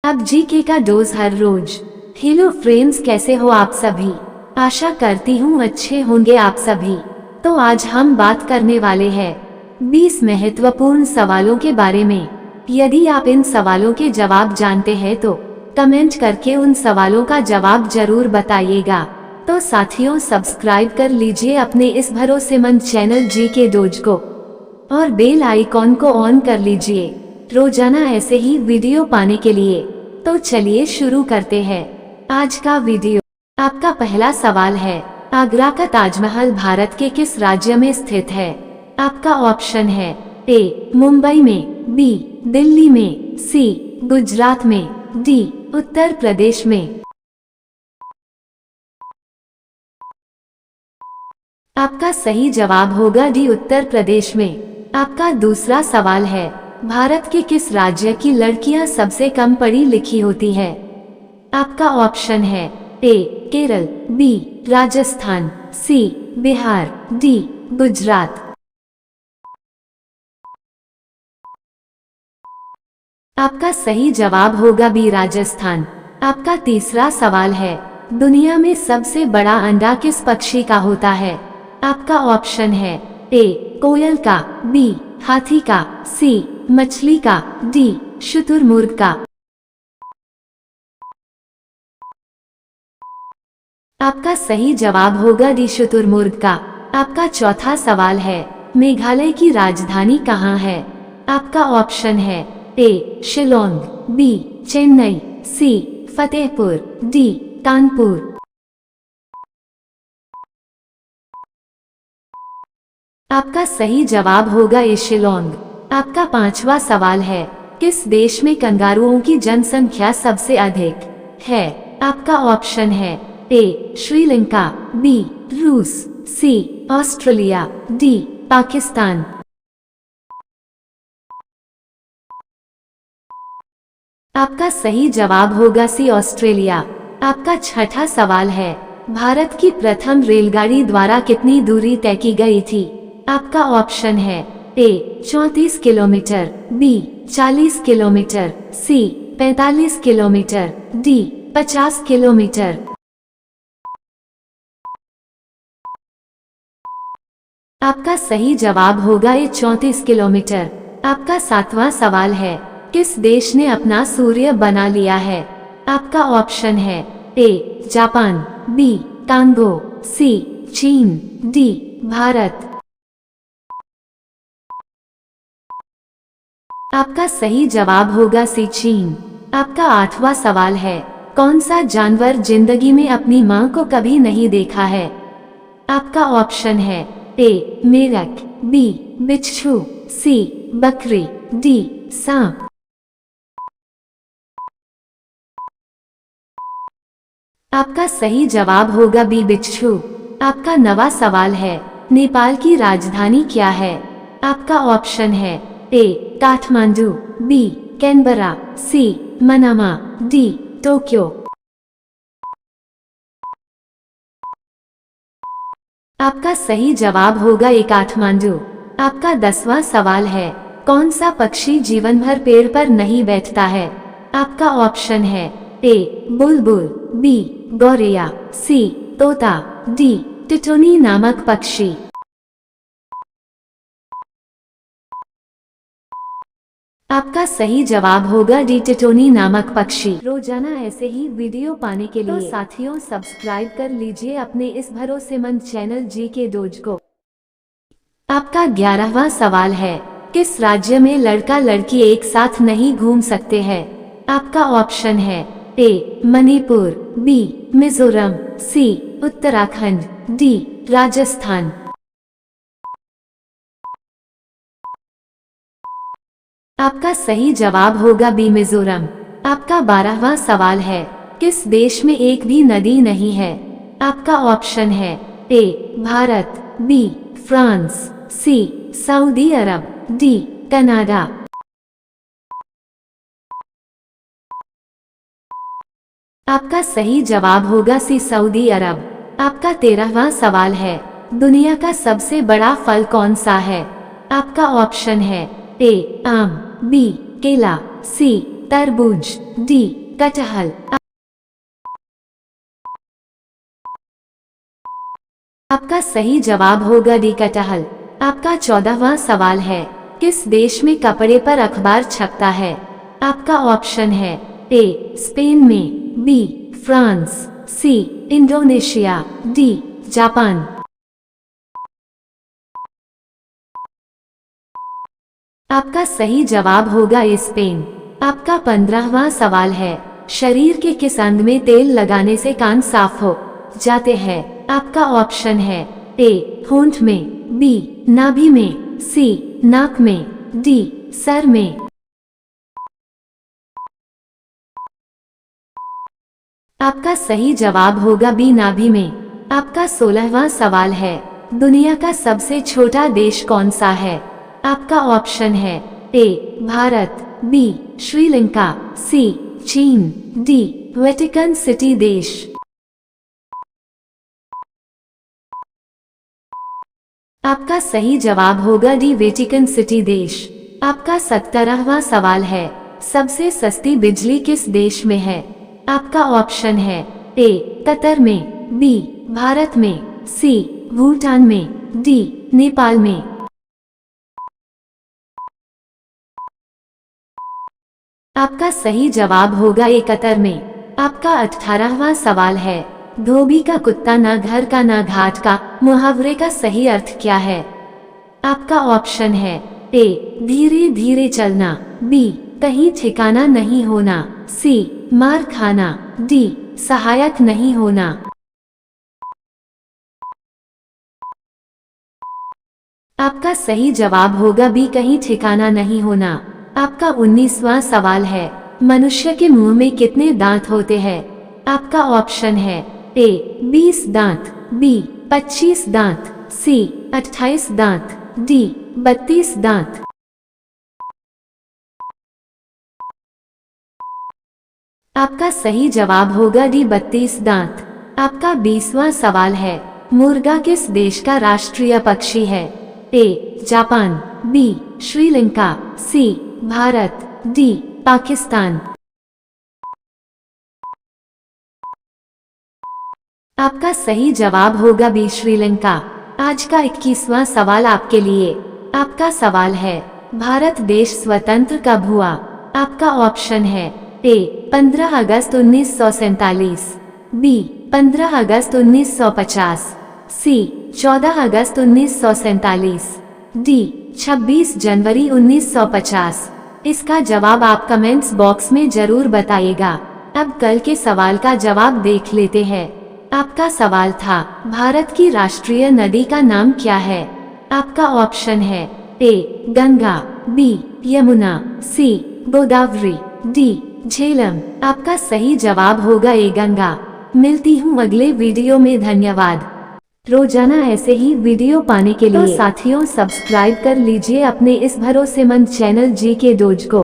अब जीके का डोज हर रोज। Hello friends, कैसे हो आप सभी? आशा करती हूँ अच्छे होंगे आप सभी। तो आज हम बात करने वाले हैं 20 महत्वपूर्ण सवालों के बारे में। यदि आप इन सवालों के जवाब जानते हैं तो कमेंट करके उन सवालों का जवाब जरूर बताइएगा। तो साथियों, सब्सक्राइब कर लीजिए अपने इस भरोसेमंद चैनल जीके डोज को और बेल आइकॉन को ऑन कर लीजिए रोजाना ऐसे ही वीडियो पाने के लिए। तो चलिए शुरू करते हैं आज का वीडियो। आपका पहला सवाल है, आगरा का ताजमहल भारत के किस राज्य में स्थित है? आपका ऑप्शन है ए मुंबई में, बी दिल्ली में, सी गुजरात में, डी उत्तर प्रदेश में। आपका सही जवाब होगा डी उत्तर प्रदेश में। आपका दूसरा सवाल है, भारत के किस राज्य की लड़कियां सबसे कम पढ़ी लिखी होती है? आपका ऑप्शन है ए केरल, बी राजस्थान, सी बिहार, डी गुजरात। आपका सही जवाब होगा बी राजस्थान। आपका तीसरा सवाल है, दुनिया में सबसे बड़ा अंडा किस पक्षी का होता है? आपका ऑप्शन है ए कोयल का, बी हाथी का, सी मछली का, डी शुतुरमुर्ग का। आपका सही जवाब होगा डी शुतुरमुर्ग का। आपका चौथा सवाल है, मेघालय की राजधानी कहाँ है? आपका ऑप्शन है ए शिलोंग, बी चेन्नई, सी फतेहपुर, डी कानपुर। आपका सही जवाब होगा ए शिलोंग। आपका पांचवा सवाल है, किस देश में कंगारुओं की जनसंख्या सबसे अधिक है? आपका ऑप्शन है ए श्रीलंका, बी रूस, सी ऑस्ट्रेलिया, डी पाकिस्तान। आपका सही जवाब होगा सी ऑस्ट्रेलिया। आपका छठा सवाल है, भारत की प्रथम रेलगाड़ी द्वारा कितनी दूरी तय की गई थी? आपका ऑप्शन है ए 34 किलोमीटर, बी 40 किलोमीटर, सी 45 किलोमीटर, डी 50 किलोमीटर। आपका सही जवाब होगा ये 34 किलोमीटर। आपका सातवां सवाल है, किस देश ने अपना सूर्य बना लिया है? आपका ऑप्शन है ए जापान, बी कांगो, सी चीन, डी भारत। आपका सही जवाब होगा सी चीन। आपका आठवां सवाल है, कौन सा जानवर जिंदगी में अपनी मां को कभी नहीं देखा है? आपका ऑप्शन है ए मेढक, बी बिच्छू, सी बकरी, डी सांप। आपका सही जवाब होगा बी बिच्छू। आपका नवा सवाल है, नेपाल की राजधानी क्या है? आपका ऑप्शन है ए काठमांडू, बी कैनबरा, सी मनामा, डी टोक्यो। आपका सही जवाब होगा ए काठमांडू। आपका 10वां सवाल है, कौन सा पक्षी जीवन भर पेड़ पर नहीं बैठता है? आपका ऑप्शन है ए बुलबुल, बी गौरैया, सी तोता, डी टिटोनी नामक पक्षी। आपका सही जवाब होगा डी टिटोनी नामक पक्षी। रोजाना ऐसे ही वीडियो पाने के लिए तो साथियों, सब्सक्राइब कर लीजिए अपने इस भरोसेमंद चैनल जीके डोज को। आपका 11वां सवाल है, किस राज्य में लड़का लड़की एक साथ नहीं घूम सकते हैं? आपका ऑप्शन है ए मणिपुर, बी मिजोरम, सी उत्तराखंड, डी राजस्थान। आपका सही जवाब होगा बी मिजोरम। आपका 12वां सवाल है, किस देश में एक भी नदी नहीं है? आपका ऑप्शन है A Bharat, B France, C Saudi Arab, D Canada. आपका सही जवाब होगा सी सऊदी अरब। आपका 13वां सवाल है, दुनिया का सबसे बड़ा फल कौन सा है? आपका ऑप्शन है ए आम, बी केला, सी तरबूज, डी कटहल। आपका सही जवाब होगा डी कटहल। आपका 14वां सवाल है, किस देश में कपड़े पर अखबार छपता है? आपका ऑप्शन है ए स्पेन में, B France, C Indonesia, D Japan. आपका सही जवाब होगा स्पेन। आपका 15वां सवाल है, शरीर के किस अंग में तेल लगाने से कान साफ हो जाते हैं? आपका ऑप्शन है ए होंठ में, बी नाभि में, सी नाक में, डी सर में। आपका सही जवाब होगा बी नाभि में। आपका 16वां सवाल है, दुनिया का सबसे छोटा देश कौन सा है? आपका ऑप्शन है ए भारत, बी श्रीलंका, सी चीन, डी वेटिकन सिटी देश। आपका सही जवाब होगा डी वेटिकन सिटी देश। आपका 17वां सवाल है, सबसे सस्ती बिजली किस देश में है? आपका ऑप्शन है ए कतर में, बी भारत में, सी भूटान में, डी नेपाल में। आपका सही जवाब होगा ए कतर में। आपका 18वां सवाल है, धोबी का कुत्ता ना घर का ना घाट का मुहावरे का सही अर्थ क्या है? आपका ऑप्शन है ए धीरे धीरे चलना, बी कहीं ठिकाना नहीं होना, सी मार खाना, डी सहायक नहीं होना। आपका सही जवाब होगा बी कहीं ठिकाना नहीं होना। आपका 19वां सवाल है, मनुष्य के मुंह में कितने दांत होते हैं? आपका ऑप्शन है ए 20 दांत, बी 25 दांत, सी 28 दांत, डी 32 दांत। आपका सही जवाब होगा डी 32 दांत। आपका 20वां सवाल है, मुर्गा किस देश का राष्ट्रीय पक्षी है? A Japan, B Sri Lanka, C Bharat, D Pakistan. आपका सही जवाब होगा बी श्रीलंका। आज का 21वां सवाल आपके लिए। आपका सवाल है, भारत देश स्वतंत्र कब हुआ? आपका ऑप्शन है ए 15 अगस्त 1947, बी 15 अगस्त 1950, सी 14 अगस्त 1947, डी 26 जनवरी 1950। इसका जवाब आप कमेंट्स बॉक्स में जरूर बताइएगा। अब कल के सवाल का जवाब देख लेते हैं। आपका सवाल था, भारत की राष्ट्रीय नदी का नाम क्या है? आपका ऑप्शन है ए गंगा, बी यमुना, सी गोदावरी, डी झेलम। आपका सही जवाब होगा ए गंगा। मिलती हूँ अगले वीडियो में। धन्यवाद। रोजाना ऐसे ही वीडियो पाने के लिए तो साथियों सब्सक्राइब कर लीजिए अपने इस भरोसेमंद चैनल जी के डोज को।